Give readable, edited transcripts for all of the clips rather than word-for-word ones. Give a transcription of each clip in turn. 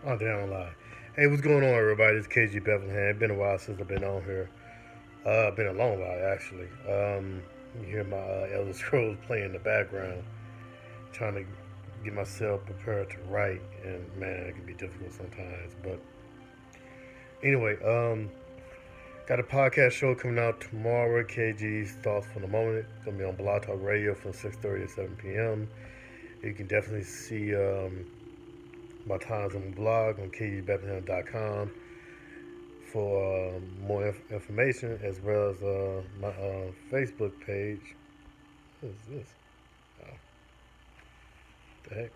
Oh, damn lie. Hey, what's going on, everybody? It's KG Bethlehem. It's been a while since I've been on here. Been a long while, actually. You hear my Elder Scrolls playing in the background, trying to get myself prepared to write, and man, it can be difficult sometimes. But anyway, got a podcast show coming out tomorrow. KG's Thoughts from the Moment. It's gonna be on Blog Talk Radio from 6:30 to 7 p.m. You can definitely see my times on the blog on kgbethlehem.com for more information, as well as my Facebook page. What is this? Oh, the heck?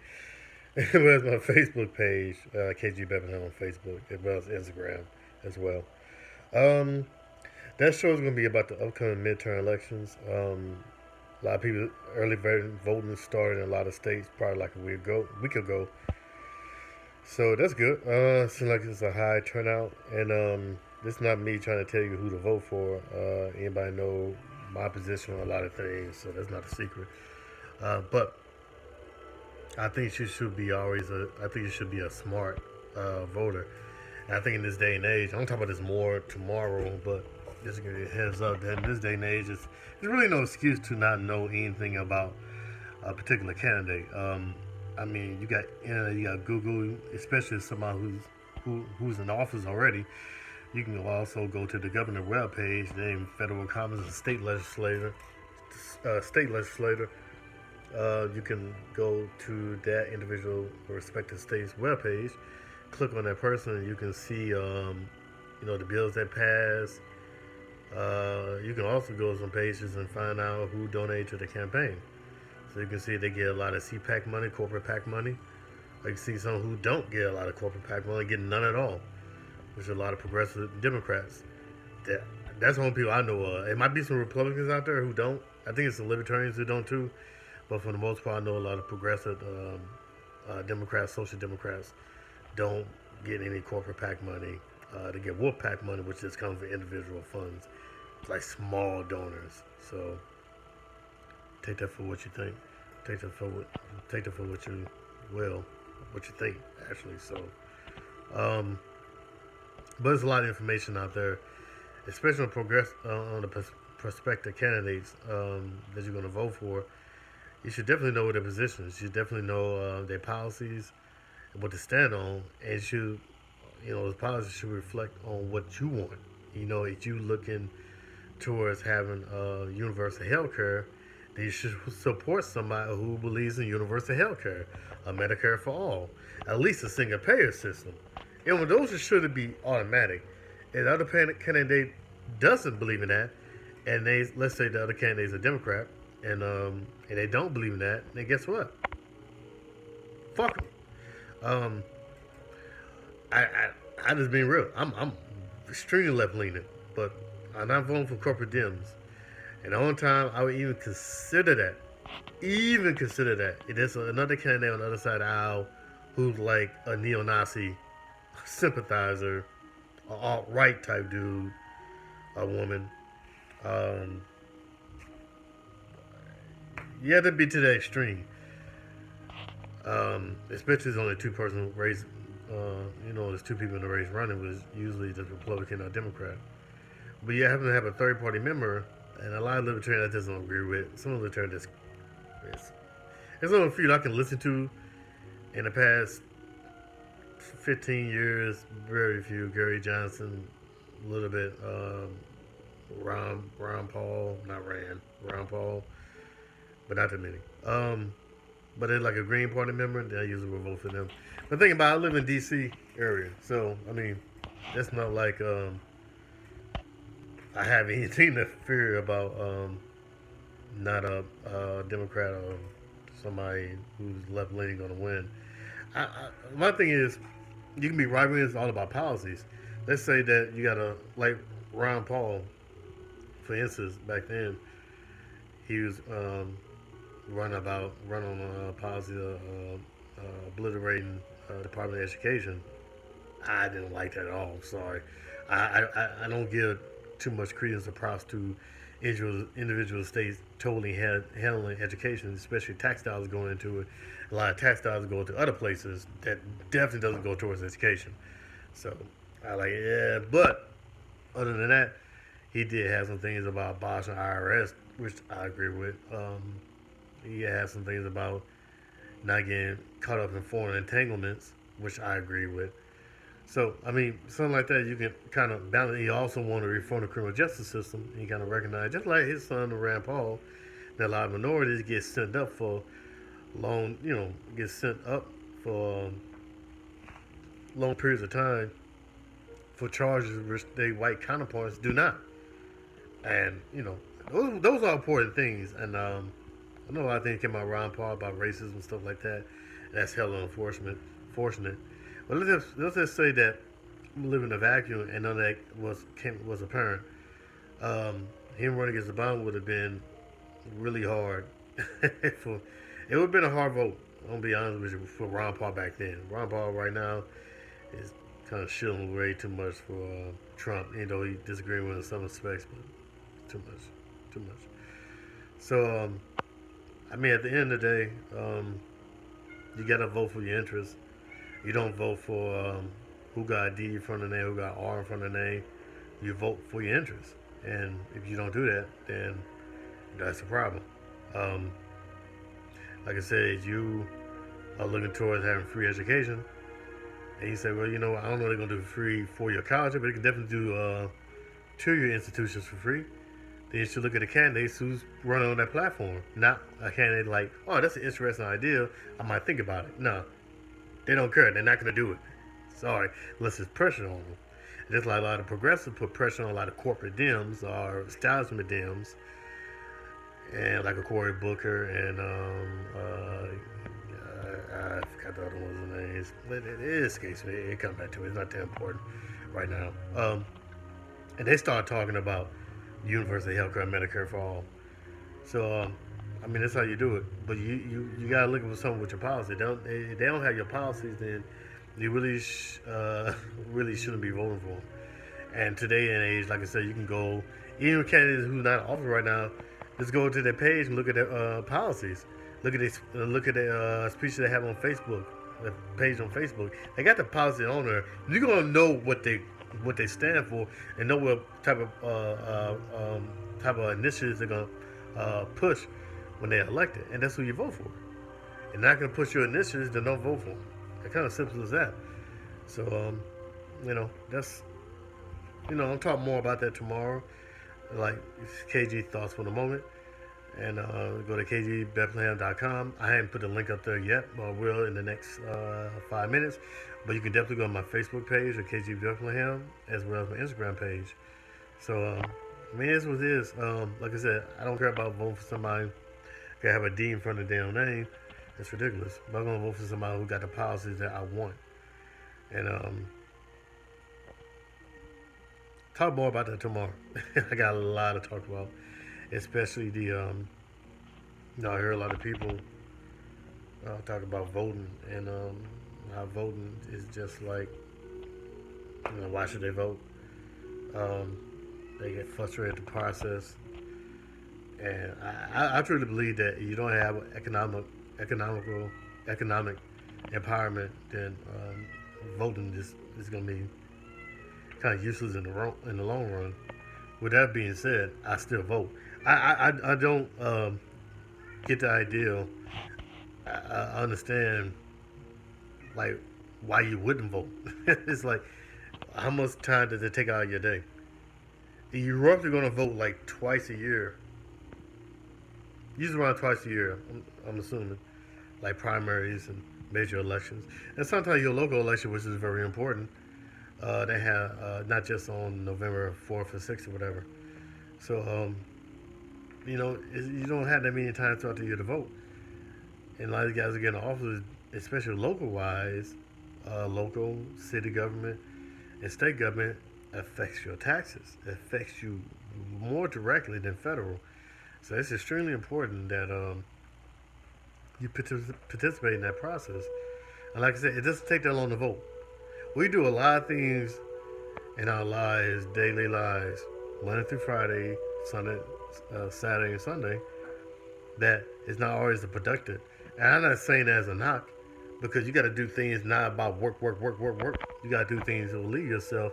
As well as my Facebook page, KG Bethlehem on Facebook, as well as Instagram as well. Um, that show is going to be about the upcoming midterm elections. A lot of people early voting started in a lot of states probably like week ago. So that's good. Seems like it's a high turnout, and this is not me trying to tell you who to vote for. Anybody know my position on a lot of things, so that's not a secret. But I think you should be always I think you should be a smart voter. And I think in this day and age, I'm gonna talk about this more tomorrow, but just to give you a heads up that in this day and age, there's really no excuse to not know anything about a particular candidate. I mean, you got internet, you got Google, especially somebody who's in office already. You can also go to the governor webpage, name federal Congress and state legislator. State legislator. You can go to that individual respective state's webpage, click on that person, and you can see, the bills that pass. You can also go to some pages and find out who donated to the campaign. So you can see they get a lot of CPAC money, corporate PAC money. Or you can see some who don't get a lot of corporate PAC money, get none at all, which are a lot of progressive Democrats. That's the only people I know of. It might be some Republicans out there who don't. I think it's the Libertarians who don't too. But for the most part, I know a lot of progressive Democrats, social Democrats, don't get any corporate PAC money. They get Wolf PAC money, which just comes from individual funds, like small donors. So take that for what you think. Take that for what you will, what you think actually. So, but there's a lot of information out there, especially on the prospective candidates that you're going to vote for. You should definitely know their positions. You should definitely know their policies and what to stand on, and those policies should reflect on what you want. If you looking towards having universal health care, then you should support somebody who believes in universal health care, a Medicare for all, at least a single payer system. And those should be automatic. If the other candidate doesn't believe in that, and let's say the other candidate is a Democrat, and they don't believe in that, then guess what? Fuck them. Um, I just being real. I'm extremely left leaning, but I'm not voting for corporate Dems. And the only time I would even consider that, if there's another candidate on the other side of the aisle who's like a neo-Nazi sympathizer, an alt-right type dude, a woman, um, you have to be to the extreme. Especially there's only two-person race. There's two people in the race running, was usually the Republican or Democrat. But you have to have a third-party member, and a lot of libertarians I just don't agree with. Some of the libertarians, there's only a few that I can listen to in the past 15 years. Very few. Gary Johnson, a little bit. Ron Paul, not Rand, Ron Paul, but not that many. But they're like a Green Party member, then I usually will vote for them. But think about it, I live in D.C. area, so I mean, that's not like I have anything to fear about. Not a Democrat or somebody who's left leaning going to win. My thing is, you can be right wing. It's all about policies. Let's say that you got like Ron Paul, for instance, back then he was run on a policy of obliterating Department of Education. I didn't like that at all. Sorry, I don't give too much credence or props to individual states totally handling education, especially tax dollars going into it. A lot of tax dollars go to other places that definitely doesn't go towards education. So I like yeah, but other than that, he did have some things about abolishing IRS, which I agree with. He had some things about not getting caught up in foreign entanglements, which I agree with. So, I mean, something like that, you can kind of balance. He also wanted to reform the criminal justice system. He kind of recognized, just like his son, Rand Paul, that a lot of minorities get sent up for get sent up for long periods of time for charges which their white counterparts do not. And, those are important things. And I know a lot of things came out Ron Paul about racism and stuff like that. That's hella unfortunate. But let's just say that we live in a vacuum and none of that was apparent. Him running against Obama would have been really hard. It would have been a hard vote. I'm gonna be honest with you for Ron Paul back then. Ron Paul right now is kind of shilling way too much for Trump, even though he disagrees with in some aspects, but too much. So I mean, at the end of the day, you gotta vote for your interests. You don't vote for who got a D in front of the name, who got R in front of the name. You vote for your interests. And if you don't do that, then that's a problem. Like I said, you are looking towards having free education. And you say, well, I don't know they're going to do free for your college, but they can definitely do 2-year institutions for free. Then you should look at the candidates who's running on that platform. Not a candidate like, oh, that's an interesting idea. I might think about it. No, they don't care. They're not going to do it. Sorry, unless there's pressure on them. Just like a lot of progressives put pressure on a lot of corporate Dems or establishment Dems, and like a Cory Booker and I forgot the other one's names, but it escapes me. It comes back to it. It's not that important right now. And they start talking about universal health care, Medicare for all. So I mean, that's how you do it. But you gotta look for something with your policy. If they don't have your policies, then you really shouldn't be voting for them. And today and age, like I said, you can go, even candidates who's not in office right now, just go to their page and look at their policies. Look at the speeches they have on Facebook, the page on Facebook. They got the policy on there. You're gonna know what they stand for and know what type of initiatives they're gonna push when they're elected, and that's who you vote for. And not gonna push your initiatives, then don't vote for them. It's kind of simple as that. So that's I'll talk more about that tomorrow. Like KG thoughts for the moment. And go to kgbethlehem.com. I haven't put the link up there yet, but I will in the next 5 minutes. But you can definitely go to my Facebook page at KG Bethlehem, as well as my Instagram page. So, I mean, this was this. Like I said, I don't care about voting for somebody who have a D in front of their damn name. It's ridiculous. But I'm going to vote for somebody who got the policies that I want. And talk more about that tomorrow. I got a lot to talk about. Especially I hear a lot of people talk about voting and how voting is just like, why should they vote? They get frustrated at the process, and I truly believe that if you don't have economic empowerment, then voting is going to be kind of useless in the long run. With that being said, I still vote. I don't get the idea. I understand, like, why you wouldn't vote. It's like, how much time does it take out of your day? You're roughly going to vote like twice a year. Usually around twice a year, I'm assuming, like primaries and major elections. And sometimes your local election, which is very important, they have not just on November 4th or 6th or whatever. So, you don't have that many times throughout the year to vote. And a lot of guys are getting office, especially local-wise, local, city government, and state government affects your taxes. It affects you more directly than federal. So it's extremely important that you participate in that process. And like I said, it doesn't take that long to vote. We do a lot of things in our lives, daily lives, Monday through Friday, Saturday and Sunday, that is not always the productive. And I'm not saying that as a knock, because you got to do things not about work, work, work, work, work. You got to do things to relieve yourself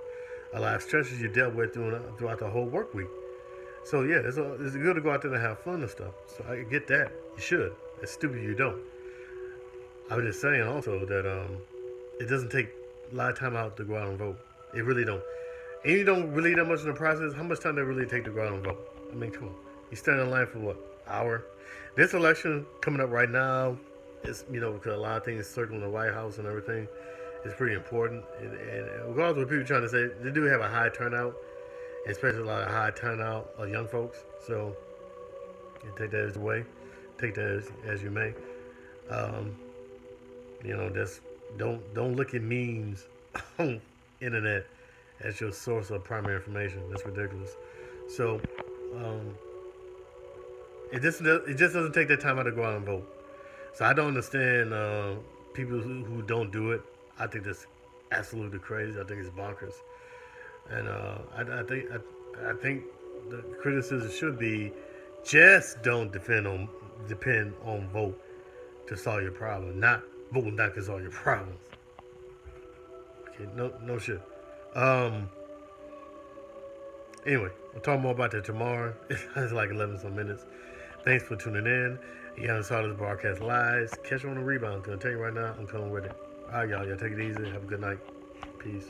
a lot of stresses you dealt with throughout the whole work week. So yeah, it's good to go out there and have fun and stuff. So I get that. You should. It's stupid if you don't. I was just saying also that it doesn't take a lot of time out to go out and vote. It really don't. And you don't really that much in the process. How much time does it really take to go out and vote? I mean, come on. You stand in line for what? Hour? This election coming up right now is, because a lot of things circling the White House and everything is pretty important. And regardless of what people are trying to say, they do have a high turnout, especially a lot of high turnout of young folks. So you take that as a way. Take that as you may. Just don't look at memes on internet as your source of primary information. That's ridiculous. So it just doesn't take that time out to go out and vote. So I don't understand people who don't do it. I think that's absolutely crazy. I think it's bonkers. And I think the criticism should be just don't depend on vote to solve your problem, not vote not to solve your problems. Okay, no shit. Anyway, we'll talk more about that tomorrow. It's like 11 some minutes. Thanks for tuning in. You haven't saw this broadcast live. Catch you on the rebound. I'm gonna tell you right now, I'm coming with it. All right, y'all take it easy. Have a good night. Peace.